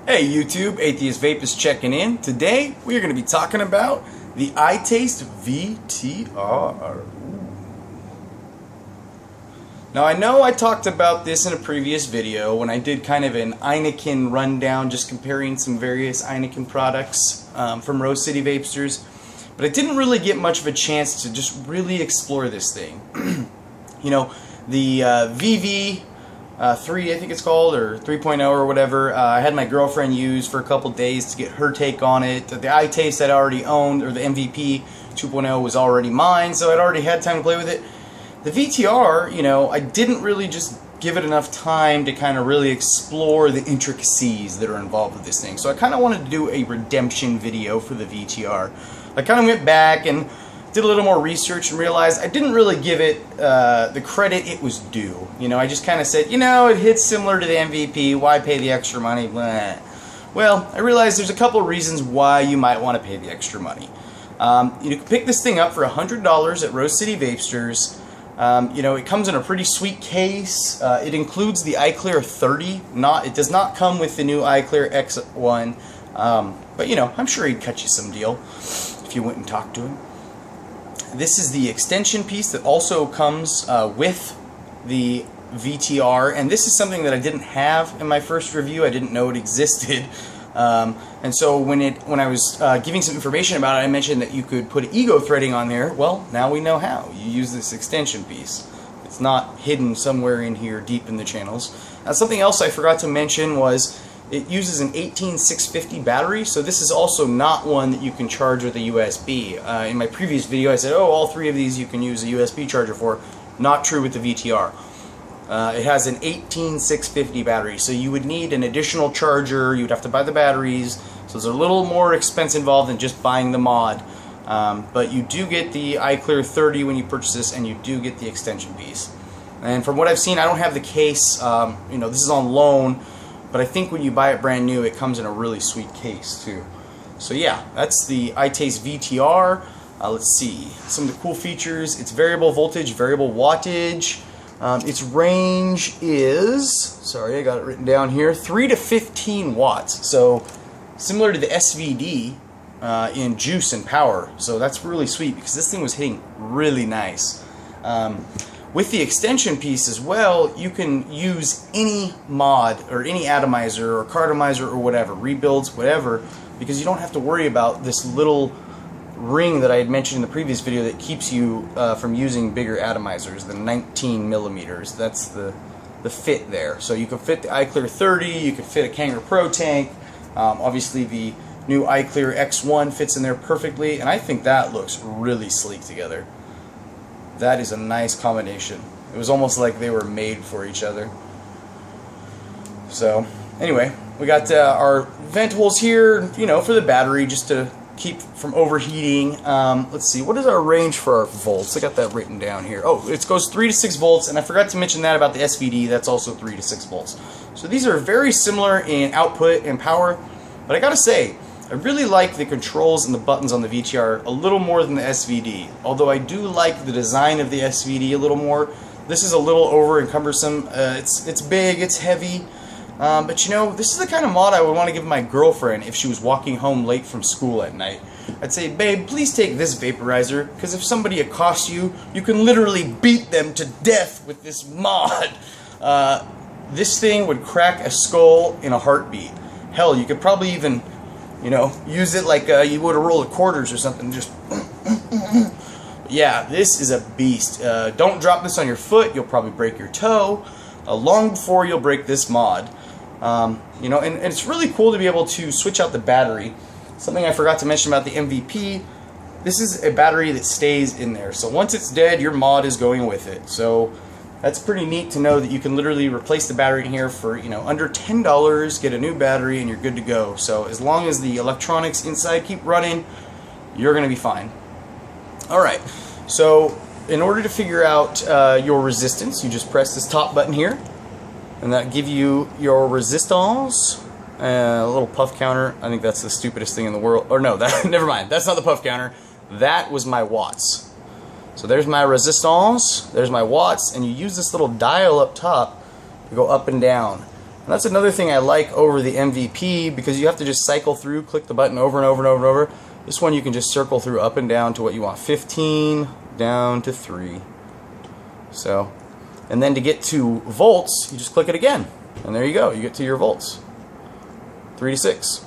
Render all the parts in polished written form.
Hey YouTube, Atheist Vape is checking in. Today we are going to be talking about the iTaste VTR. Now I know I talked about this in a previous video when I did kind of an Innokin rundown, just comparing some various Innokin products from Rose City Vapesters, but I didn't really get much of a chance to just really explore this thing. You know, the VV 3, I think it's called, or 3.0 or whatever, I had my girlfriend use for a couple days to get her take on it. The iTaste I'd already owned, or the MVP 2.0 was already mine, so I'd already had time to play with it. The VTR, you know, I didn't really just give it enough time to kind of really explore the intricacies that are involved with this thing. So I kind of wanted to do a redemption video for the VTR. I kind of went back and did a little more research and realized I didn't really give it the credit it was due. You know, I just kind of said, you know, it hits similar to the MVP, why pay the extra money? Blah. Well, I realized there's a couple of reasons why you might want to pay the extra money. You can pick this thing up for $100 at Rose City Vapesters. You know, it comes in a pretty sweet case. It includes the iClear 30. It does not come with the new iClear X1. But, you know, I'm sure he'd cut you some deal if you went and talked to him. This is the extension piece that also comes with the VTR, and this is something that I didn't have in my first review. I didn't know it existed, and so when I was giving some information about it, I mentioned that you could put ego threading on there. Well, now we know how. You use this extension piece. It's not hidden somewhere in here deep in the channels. Now, something else I forgot to mention was it uses an 18650 battery, so this is also not one that you can charge with a USB. In my previous video I said, oh, all three of these you can use a USB charger for. Not true with the VTR. It has an 18650 battery, so you would need an additional charger, you would have to buy the batteries, so there's a little more expense involved than just buying the mod. But you do get the iClear 30 when you purchase this, and you do get the extension piece. And from what I've seen, I don't have the case, you know, this is on loan, but I think when you buy it brand new, it comes in a really sweet case too. So yeah, that's the iTaste VTR. Let's see some of the cool features. It's variable voltage, variable wattage. Its range is, sorry, I got it written down here, 3 to 15 watts. So similar to the SVD in juice and power. So that's really sweet because this thing was hitting really nice. With the extension piece as well, you can use any mod or any atomizer or cartomizer or whatever, rebuilds, whatever, because you don't have to worry about this little ring that I had mentioned in the previous video that keeps you from using bigger atomizers, the 19 millimeters. That's the fit there. So you can fit the iClear 30, you can fit a Kangaroo Pro tank. Obviously the new iClear X1 fits in there perfectly, and I think that looks really sleek together. That is a nice combination. It was almost like they were made for each other. So, anyway, we got our vent holes here, you know, for the battery, just to keep from overheating. Let's see, what is our range for our volts? I got that written down here. Oh, it goes 3 to 6 volts, and I forgot to mention that about the SVD. That's also 3 to 6 volts. So these are very similar in output and power, but I gotta say, I really like the controls and the buttons on the VTR a little more than the SVD. Although I do like the design of the SVD a little more. This is a little over encumbersome. It's big, it's heavy. But you know, this is the kind of mod I would want to give my girlfriend if she was walking home late from school at night. I'd say, babe, please take this vaporizer, because if somebody accosts you, you can literally beat them to death with this mod. This thing would crack a skull in a heartbeat. Hell, you could probably even, you know, use it like you would a roll of quarters or something. Just yeah, this is a beast. Don't drop this on your foot. You'll probably break your toe long before you'll break this mod. You know, and it's really cool to be able to switch out the battery. Something I forgot to mention about the MVP. This is a battery that stays in there. So once it's dead, your mod is going with it. So that's pretty neat to know that you can literally replace the battery in here for, you know, under $10, get a new battery, and you're good to go. So as long as the electronics inside keep running, you're going to be fine. Alright, so in order to figure out your resistance, you just press this top button here, and that gives you your resistance. A little puff counter. I think that's the stupidest thing in the world. Or no, that never mind. That's not the puff counter. That was my watts. So there's my resistance, there's my watts, and you use this little dial up top to go up and down. And that's another thing I like over the MVP, because you have to just cycle through, click the button over and over and over and over. This one you can just circle through up and down to what you want. 15 down to 3. So, and then to get to volts, you just click it again. And there you go, you get to your volts. 3 to 6.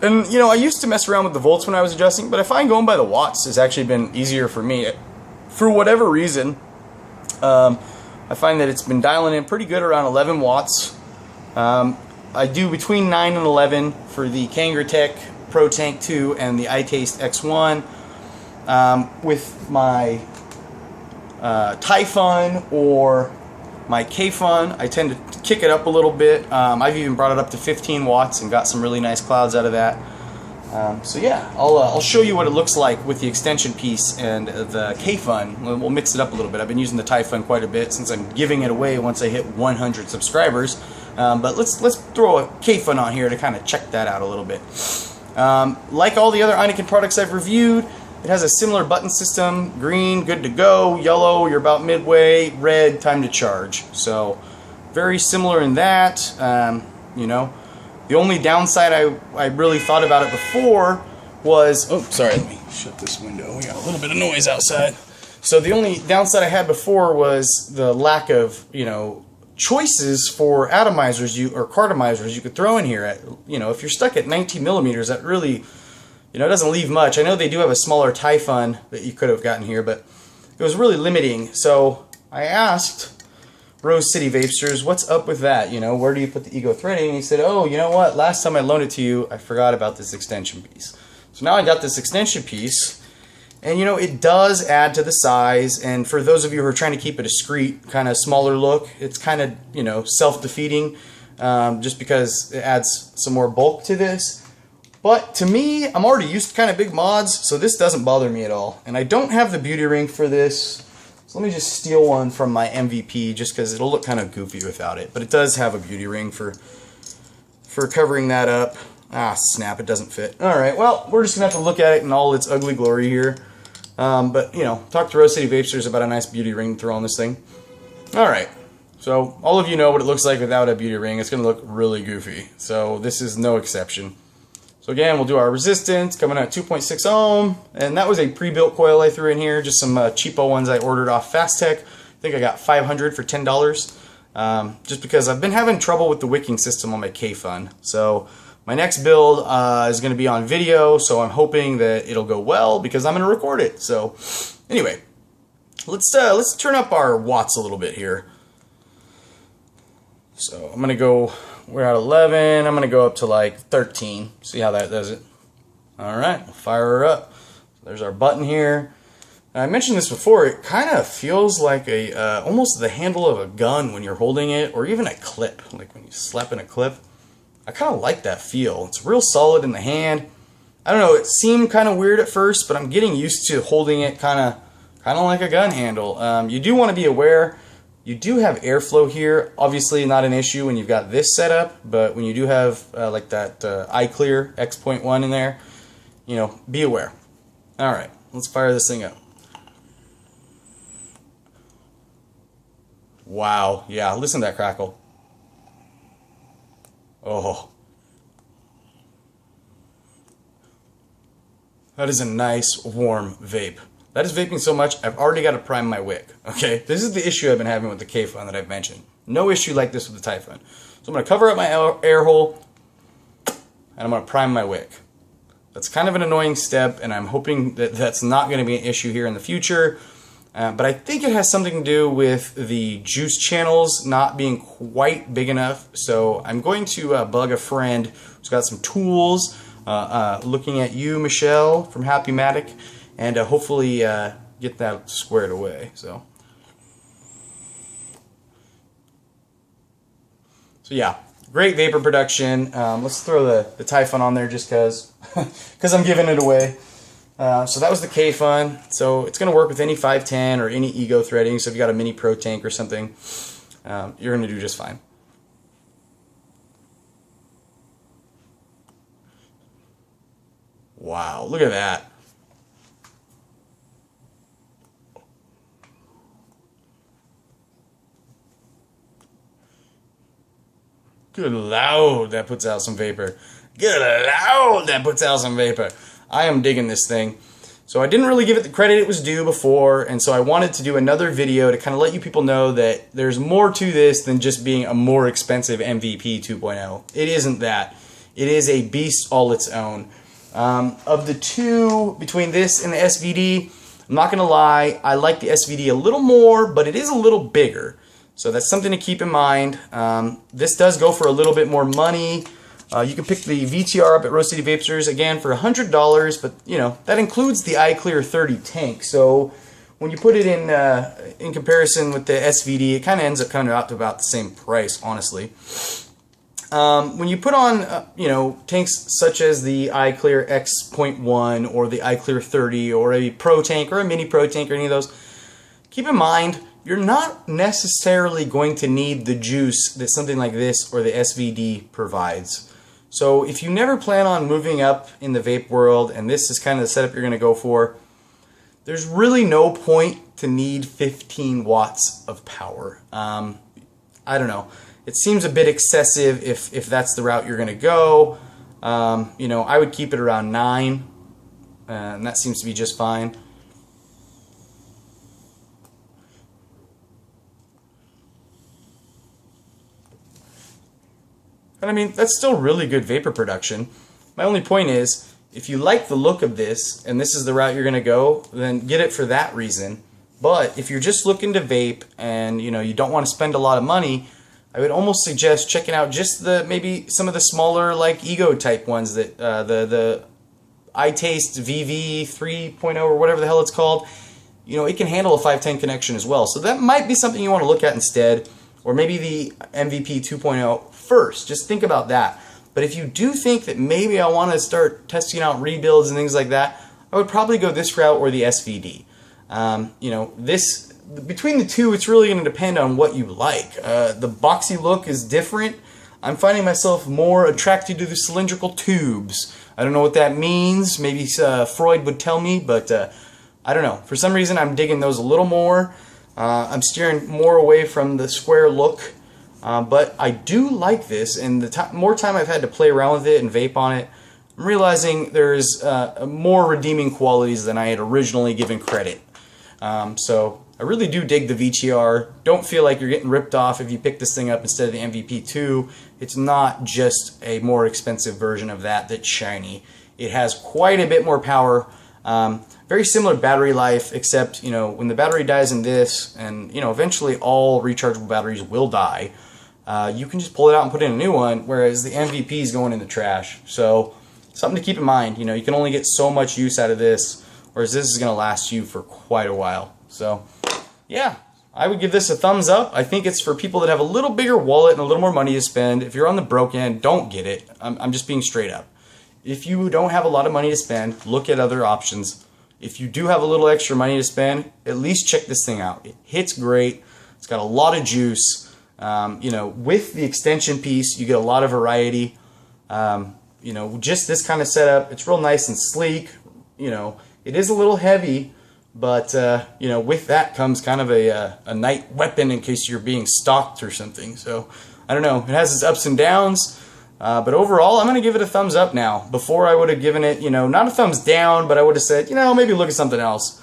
And you know, I used to mess around with the volts when I was adjusting, but I find going by the watts has actually been easier for me. For whatever reason, I find that it's been dialing in pretty good around 11 watts. I do between 9 and 11 for the Kangertech Pro Tank 2 and the iTaste X1. With my Typhon or my K-Fun, I tend to kick it up a little bit. I've even brought it up to 15 watts and got some really nice clouds out of that. So yeah, I'll show you what it looks like with the extension piece and the K-Fun. We'll mix it up a little bit. I've been using the Typhon quite a bit since I'm giving it away once I hit 100 subscribers. But let's throw a K-Fun on here to kind of check that out a little bit. Like all the other Innokin products I've reviewed, it has a similar button system. Green, good to go. Yellow, you're about midway. Red, time to charge. So very similar in that. You know, the only downside I really thought about it before was, oh, sorry, let me shut this window. We got a little bit of noise outside. So the only downside I had before was the lack of, you know, choices for atomizers or cartomizers you could throw in here. At, you know, if you're stuck at 19 millimeters, that really, you know, it doesn't leave much. I know they do have a smaller Typhon that you could have gotten here, but it was really limiting. So I asked Rose City Vapesters, what's up with that? You know, where do you put the ego threading? And he said, oh, you know what? Last time I loaned it to you, I forgot about this extension piece. So now I got this extension piece, and you know, it does add to the size. And for those of you who are trying to keep a discreet, kind of smaller look, it's kind of, you know, self-defeating, just because it adds some more bulk to this. But to me, I'm already used to kind of big mods, so this doesn't bother me at all. And I don't have the beauty ring for this, so let me just steal one from my MVP just because it'll look kind of goofy without it. But it does have a beauty ring for covering that up. Ah, snap, it doesn't fit. Alright, well, we're just going to have to look at it in all its ugly glory here. But, you know, talk to Rose City Vapesters about a nice beauty ring to throw on this thing. Alright, so all of you know what it looks like without a beauty ring. It's going to look really goofy. So this is no exception. So again, we'll do our resistance, coming at 2.6 ohm, and that was a pre-built coil I threw in here, just some cheapo ones I ordered off Fast Tech. I think I got 500 for $10, just because I've been having trouble with the wicking system on my K-Fun. So my next build is going to be on video, so I'm hoping that it'll go well because I'm going to record it. So anyway, let's turn up our watts a little bit here. So I'm going to go, we're at 11, I'm going to go up to like 13, see how that does it. Alright, we'll fire her up. There's our button here. I mentioned this before, it kind of feels like a almost the handle of a gun when you're holding it, or even a clip, like when you slap in a clip. I kind of like that feel. It's real solid in the hand. I don't know, it seemed kind of weird at first, but I'm getting used to holding it kind of like a gun handle. You do want to be aware, you do have airflow here. Obviously not an issue when you've got this set up, but when you do have like that iClear X.1 in there, you know, be aware. Alright, let's fire this thing up. Wow, yeah, listen to that crackle. Oh. That is a nice, warm vape. That is vaping so much, I've already got to prime my wick. Okay, this is the issue I've been having with the K-Fun that I've mentioned. No issue like this with the Typhon. So I'm going to cover up my air hole, and I'm going to prime my wick. That's kind of an annoying step, and I'm hoping that that's not going to be an issue here in the future. But I think it has something to do with the juice channels not being quite big enough. So I'm going to bug a friend who's got some tools, looking at you, Michelle, from Happy Matic, and hopefully get that squared away. So yeah, great vapor production. Let's throw the Typhon on there just because I'm giving it away. So that was the K-Fun. So it's going to work with any 510 or any ego threading. So if you got a mini pro tank or something, you're going to do just fine. Wow, look at that. Good Lord, that puts out some vapor. Good Lord, that puts out some vapor. I am digging this thing. So I didn't really give it the credit it was due before, and so I wanted to do another video to kind of let you people know that there's more to this than just being a more expensive MVP 2.0. It isn't that. It is a beast all its own. Of the two, between this and the SVD, I'm not going to lie, I like the SVD a little more, but it is a little bigger. So that's something to keep in mind. This does go for a little bit more money. You can pick the VTR up at Rose City Vapesters, again, for $100, but, you know, that includes the iClear 30 tank. So when you put it in comparison with the SVD, it kind of ends up coming out to about the same price, honestly. When you put on, you know, tanks such as the iClear X.1 or the iClear 30 or a Pro tank or a Mini Pro tank or any of those, keep in mind, you're not necessarily going to need the juice that something like this or the SVD provides. So if you never plan on moving up in the vape world and this is kind of the setup you're going to go for, there's really no point to need 15 watts of power. I don't know. It seems a bit excessive if that's the route you're going to go. You know, I would keep it around 9, and that seems to be just fine. And I mean, that's still really good vapor production. My only point is, if you like the look of this, and this is the route you're going to go, then get it for that reason. But if you're just looking to vape, and you know, you don't want to spend a lot of money, I would almost suggest checking out just maybe some of the smaller, like Ego type ones that the iTaste VV 3.0 or whatever the hell it's called. You know, it can handle a 510 connection as well. So that might be something you want to look at instead, or maybe the MVP 2.0 first. Just think about that. But if you do think that maybe I want to start testing out rebuilds and things like that, I would probably go this route or the SVD. You know, between the two, it's really going to depend on what you like. The boxy look is different. I'm finding myself more attracted to the cylindrical tubes. I don't know what that means. Maybe Freud would tell me, but I don't know. For some reason, I'm digging those a little more. I'm steering more away from the square look. But I do like this, and the more time I've had to play around with it and vape on it, I'm realizing there's more redeeming qualities than I had originally given credit. So I really do dig the VTR. Don't feel like you're getting ripped off if you pick this thing up instead of the MVP2. It's not just a more expensive version of that's shiny. It has quite a bit more power. Very similar battery life, except, you know, when the battery dies in this, and, you know, eventually all rechargeable batteries will die, you can just pull it out and put in a new one, whereas the MVP is going in the trash. So something to keep in mind. You know, you can only get so much use out of this, whereas this is going to last you for quite a while. So yeah, I would give this a thumbs up. I think it's for people that have a little bigger wallet and a little more money to spend. If you're on the broke end, don't get it. I'm just being straight up. If you don't have a lot of money to spend, look at other options. If you do have a little extra money to spend, at least check this thing out. It hits great. It's got a lot of juice. You know, with the extension piece, you get a lot of variety. You know, just this kind of setup, it's real nice and sleek. You know, it is a little heavy, but you know, with that comes kind of a night weapon in case you're being stalked or something. So I don't know. It has its ups and downs. But overall, I'm going to give it a thumbs up now. Before I would have given it, you know, not a thumbs down, but I would have said, you know, maybe look at something else.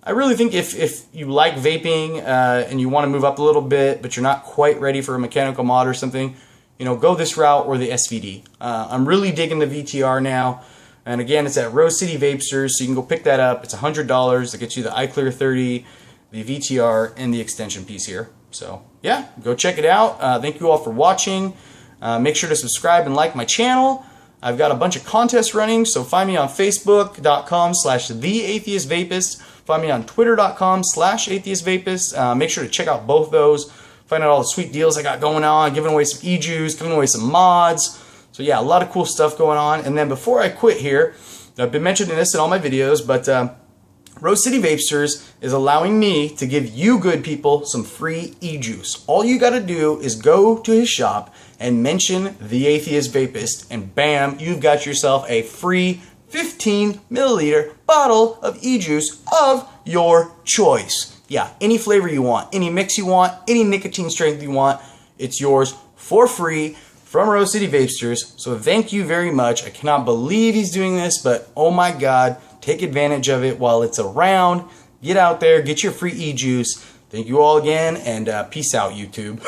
I really think if you like vaping and you want to move up a little bit, but you're not quite ready for a mechanical mod or something, you know, go this route or the SVD. I'm really digging the VTR now. And again, it's at Rose City Vapesters, so you can go pick that up. It's $100. That gets you the iClear 30, the VTR, and the extension piece here. So yeah, go check it out. Thank you all for watching. Make sure to subscribe and like my channel. I've got a bunch of contests running, so find me on Facebook.com/TheAtheistVapist. Find me on Twitter.com/AtheistVapist. Make sure to check out both those. Find out all the sweet deals I got going on, giving away some e-juice, giving away some mods. So yeah, a lot of cool stuff going on. And then before I quit here, I've been mentioning this in all my videos, but Rose City Vapesters is allowing me to give you good people some free e-juice. All you got to do is go to his shop and mention The Atheist Vapist, and bam, you've got yourself a free 15 milliliter bottle of e-juice of your choice. Yeah, any flavor you want, any mix you want, any nicotine strength you want, it's yours for free from Rose City Vapesters. So thank you very much. I cannot believe he's doing this, but oh my God, take advantage of it while it's around. Get out there, get your free e-juice. Thank you all again, and peace out, YouTube.